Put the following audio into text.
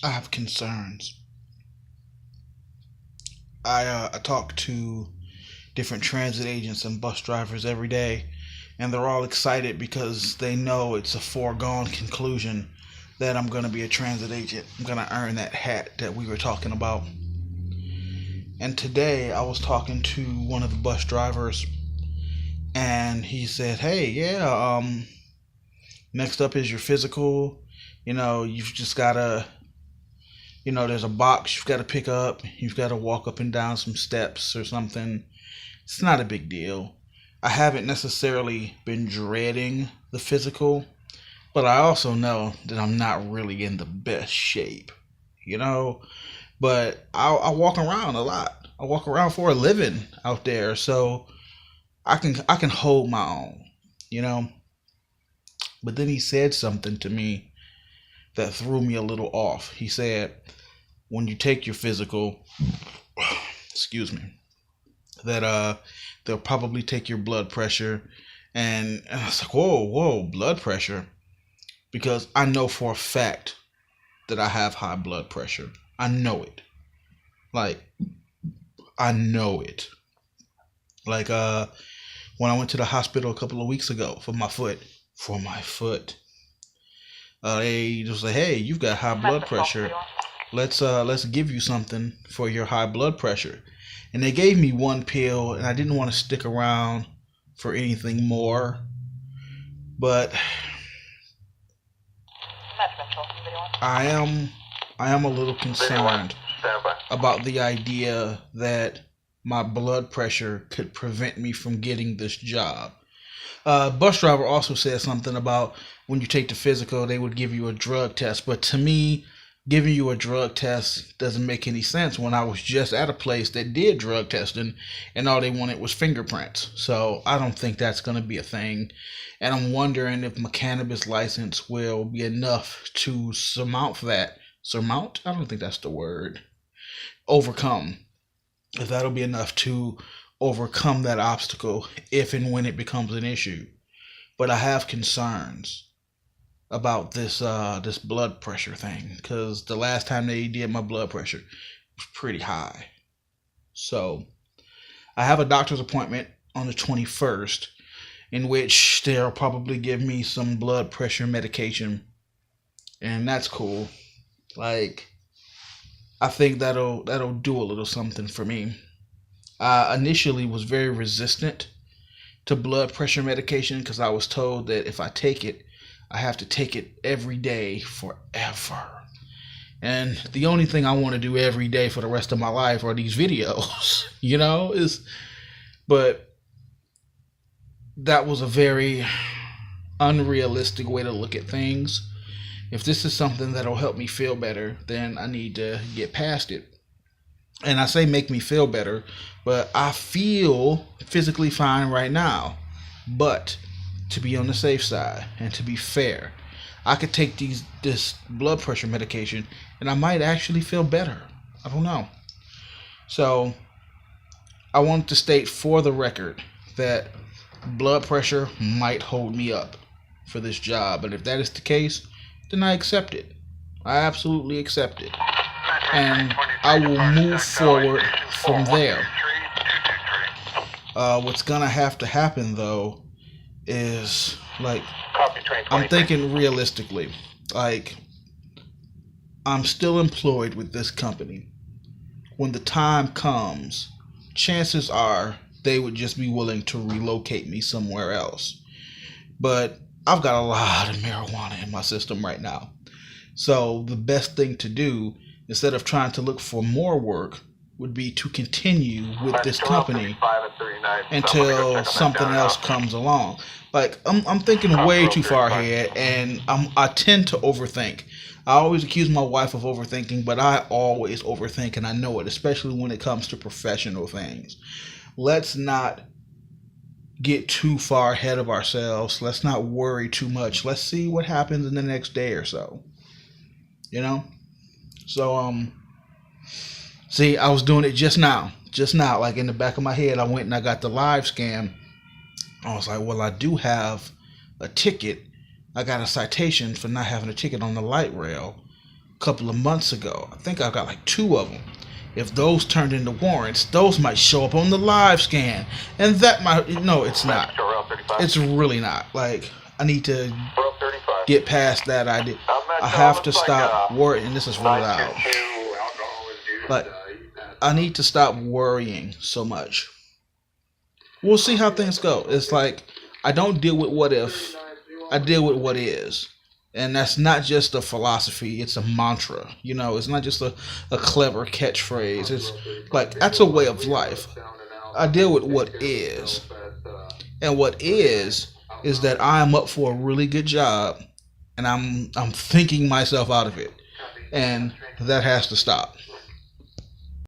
I have concerns. I talk to different transit agents and bus drivers every day, and they're all excited because they know it's a foregone conclusion that I'm going to be a transit agent. I'm going to earn that hat that we were talking about. And today I was talking to one of the bus drivers, and he said, "Hey, yeah, next up is your physical. You've just gotta, there's a box you've got to pick up. You've got to walk up and down some steps or something. It's not a big deal. I haven't necessarily been dreading the physical, but I also know that I'm not really in the best shape, you know. But I walk around a lot. I walk around for a living out there, so I can hold my own, you know. But then he said something to me that threw me a little off. He said, when you take your physical, excuse me, that they'll probably take your blood pressure, and I was like, whoa, blood pressure, because I know for a fact that I have high blood pressure. I know it. Like, I know it. Like when I went to the hospital a couple of weeks ago for my foot, they just say, hey, you've got high blood pressure. Let's give you something for your high blood pressure. And they gave me one pill, and I didn't want to stick around for anything more. But I am I am a little concerned about the idea that my blood pressure could prevent me from getting this job. Bus driver also said something about when you take the physical, they would give you a drug test. But to me, giving you a drug test doesn't make any sense when I was just at a place that did drug testing and all they wanted was fingerprints. So I don't think that's going to be a thing. And I'm wondering if my cannabis license will be enough to surmount that. Surmount? I don't think that's the word. Overcome. If that'll be enough to overcome that obstacle if and when it becomes an issue. But I have concerns about this blood pressure thing because the last time they did my blood pressure was pretty high. So I have a doctor's appointment on the 21st in which they'll probably give me some blood pressure medication, and that's cool. Like, I think that'll do a little something for me. I initially was very resistant to blood pressure medication because I was told that if I take it, I have to take it every day forever. And the only thing I want to do every day for the rest of my life are these videos, is but that was a very unrealistic way to look at things. If this is something that'll help me feel better, then I need to get past it. And I say make me feel better, but I feel physically fine right now. But to be on the safe side and to be fair, I could take this blood pressure medication and I might actually feel better. I don't know. So I want to state for the record that blood pressure might hold me up for this job. And if that is the case, then I accept it. I absolutely accept it. And I will move forward from there. What's gonna have to happen though is, like, I'm thinking realistically. Like, I'm still employed with this company. When the time comes, chances are they would just be willing to relocate me somewhere else. But I've got a lot of marijuana in my system right now. So the best thing to do, instead of trying to look for more work, would be to continue with this company until something else comes along. Like, I'm thinking way too far ahead, and I tend to overthink. I always accuse my wife of overthinking, but I always overthink, and I know it, especially when it comes to professional things. Let's not get too far ahead of ourselves. Let's not worry too much. Let's see what happens in the next day or so. You know? So, see, I was doing it just now. Just now, like in the back of my head, I went and I got the live scan. I was like, well, I do have a ticket. I got a citation for not having a ticket on the light rail. couple of months ago. I think I got like 2 of them. If those turned into warrants, those might show up on the live scan, and that might, no, it's not. It's really not. Like, I need to get past that idea. I have to stop worrying, and this is really loud. Like, I need to stop worrying so much. We'll see how things go. It's like, I don't deal with what if, I deal with what is. And that's not just a philosophy, it's a mantra. You know, it's not just a clever catchphrase. It's like, that's a way of life. I deal with what is. And what is that I am up for a really good job, and I'm thinking myself out of it. And that has to stop.